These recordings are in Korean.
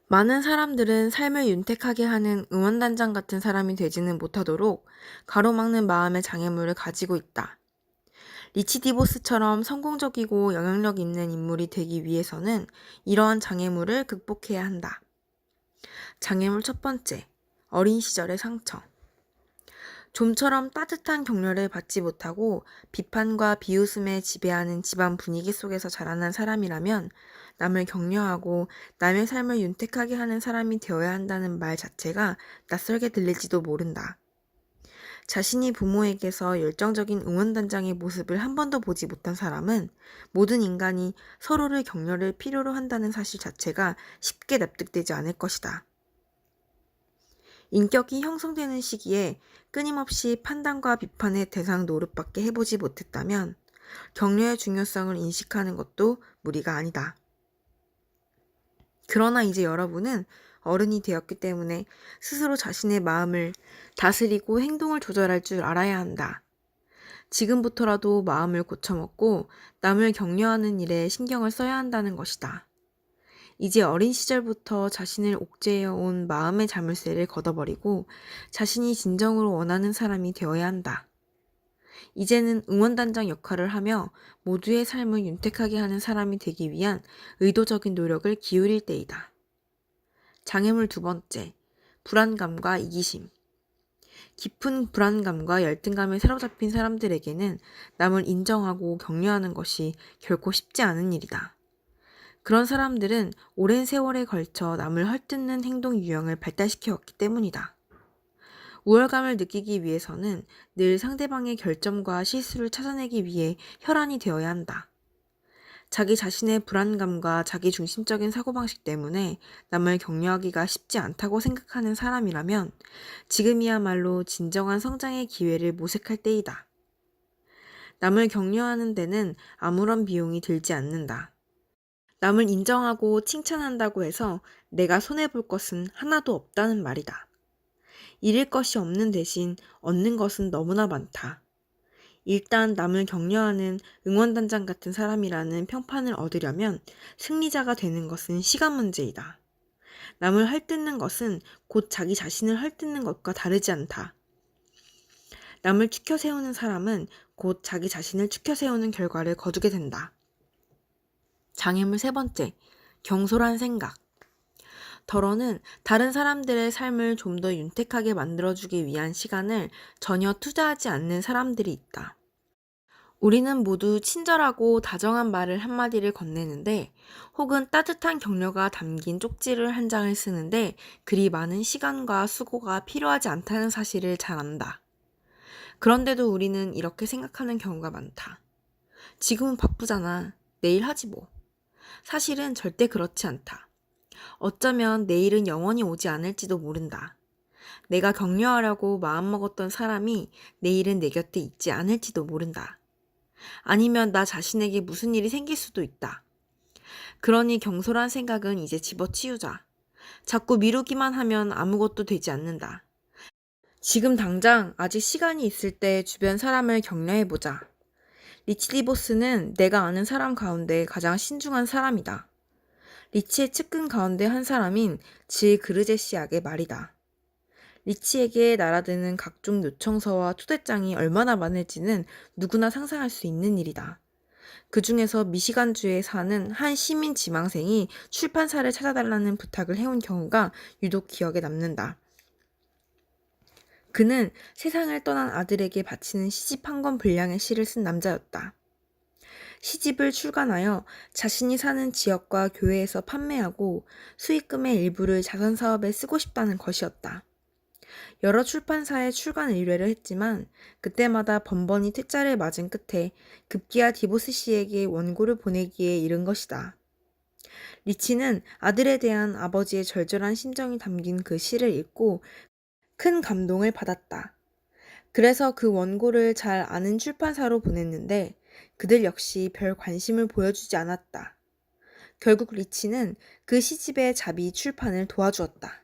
많은 사람들은 삶을 윤택하게 하는 응원단장 같은 사람이 되지는 못하도록 가로막는 마음의 장애물을 가지고 있다. 리치 디보스처럼 성공적이고 영향력 있는 인물이 되기 위해서는 이러한 장애물을 극복해야 한다. 장애물 첫 번째, 어린 시절의 상처. 좀처럼 따뜻한 격려를 받지 못하고 비판과 비웃음에 지배하는 집안 분위기 속에서 자라난 사람이라면 남을 격려하고 남의 삶을 윤택하게 하는 사람이 되어야 한다는 말 자체가 낯설게 들릴지도 모른다. 자신이 부모에게서 열정적인 응원단장의 모습을 한 번도 보지 못한 사람은 모든 인간이 서로를 격려를 필요로 한다는 사실 자체가 쉽게 납득되지 않을 것이다. 인격이 형성되는 시기에 끊임없이 판단과 비판의 대상 노릇밖에 해보지 못했다면 격려의 중요성을 인식하는 것도 무리가 아니다. 그러나 이제 여러분은 어른이 되었기 때문에 스스로 자신의 마음을 다스리고 행동을 조절할 줄 알아야 한다. 지금부터라도 마음을 고쳐먹고 남을 격려하는 일에 신경을 써야 한다는 것이다. 이제 어린 시절부터 자신을 옥죄해온 마음의 자물쇠를 걷어버리고 자신이 진정으로 원하는 사람이 되어야 한다. 이제는 응원단장 역할을 하며 모두의 삶을 윤택하게 하는 사람이 되기 위한 의도적인 노력을 기울일 때이다. 장애물 두 번째, 불안감과 이기심. 깊은 불안감과 열등감에 사로잡힌 사람들에게는 남을 인정하고 격려하는 것이 결코 쉽지 않은 일이다. 그런 사람들은 오랜 세월에 걸쳐 남을 헐뜯는 행동 유형을 발달시켜왔기 때문이다. 우월감을 느끼기 위해서는 늘 상대방의 결점과 실수를 찾아내기 위해 혈안이 되어야 한다. 자기 자신의 불안감과 자기 중심적인 사고방식 때문에 남을 격려하기가 쉽지 않다고 생각하는 사람이라면 지금이야말로 진정한 성장의 기회를 모색할 때이다. 남을 격려하는 데는 아무런 비용이 들지 않는다. 남을 인정하고 칭찬한다고 해서 내가 손해볼 것은 하나도 없다는 말이다. 잃을 것이 없는 대신 얻는 것은 너무나 많다. 일단 남을 격려하는 응원단장 같은 사람이라는 평판을 얻으려면 승리자가 되는 것은 시간 문제이다. 남을 헐뜯는 것은 곧 자기 자신을 헐뜯는 것과 다르지 않다. 남을 추켜 세우는 사람은 곧 자기 자신을 추켜 세우는 결과를 거두게 된다. 장애물 세 번째, 경솔한 생각. 더러는 다른 사람들의 삶을 좀 더 윤택하게 만들어주기 위한 시간을 전혀 투자하지 않는 사람들이 있다. 우리는 모두 친절하고 다정한 말을 한마디를 건네는데 혹은 따뜻한 격려가 담긴 쪽지를 한 장을 쓰는데 그리 많은 시간과 수고가 필요하지 않다는 사실을 잘 안다. 그런데도 우리는 이렇게 생각하는 경우가 많다. 지금은 바쁘잖아. 내일 하지 뭐. 사실은 절대 그렇지 않다. 어쩌면 내일은 영원히 오지 않을지도 모른다. 내가 격려하려고 마음먹었던 사람이 내일은 내 곁에 있지 않을지도 모른다. 아니면 나 자신에게 무슨 일이 생길 수도 있다. 그러니 경솔한 생각은 이제 집어치우자. 자꾸 미루기만 하면 아무것도 되지 않는다. 지금 당장 아직 시간이 있을 때 주변 사람을 격려해보자. 리치 디보스는 내가 아는 사람 가운데 가장 신중한 사람이다. 리치의 측근 가운데 한 사람인 질 그르제시악의 말이다. 리치에게 날아드는 각종 요청서와 초대장이 얼마나 많을지는 누구나 상상할 수 있는 일이다. 그 중에서 미시간주에 사는 한 시민 지망생이 출판사를 찾아달라는 부탁을 해온 경우가 유독 기억에 남는다. 그는 세상을 떠난 아들에게 바치는 시집 한 권 분량의 시를 쓴 남자였다. 시집을 출간하여 자신이 사는 지역과 교회에서 판매하고 수익금의 일부를 자선사업에 쓰고 싶다는 것이었다. 여러 출판사에 출간 의뢰를 했지만 그때마다 번번이 퇴짜를 맞은 끝에 급기야 디보스 씨에게 원고를 보내기에 이른 것이다. 리치는 아들에 대한 아버지의 절절한 심정이 담긴 그 시를 읽고 큰 감동을 받았다. 그래서 그 원고를 잘 아는 출판사로 보냈는데 그들 역시 별 관심을 보여주지 않았다. 결국 리치는 그 시집의 자비 출판을 도와주었다.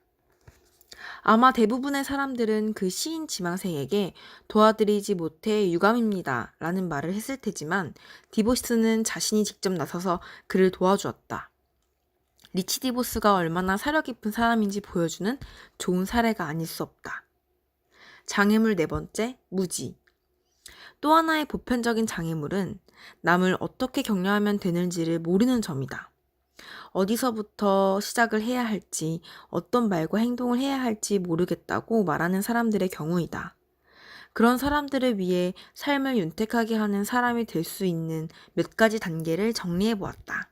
아마 대부분의 사람들은 그 시인 지망생에게 도와드리지 못해 유감입니다 라는 말을 했을 테지만 디보스는 자신이 직접 나서서 그를 도와주었다. 리치디보스가 얼마나 사려 깊은 사람인지 보여주는 좋은 사례가 아닐 수 없다. 장애물 네 번째, 무지. 또 하나의 보편적인 장애물은 남을 어떻게 격려하면 되는지를 모르는 점이다. 어디서부터 시작을 해야 할지, 어떤 말과 행동을 해야 할지 모르겠다고 말하는 사람들의 경우이다. 그런 사람들을 위해 삶을 윤택하게 하는 사람이 될 수 있는 몇 가지 단계를 정리해 보았다.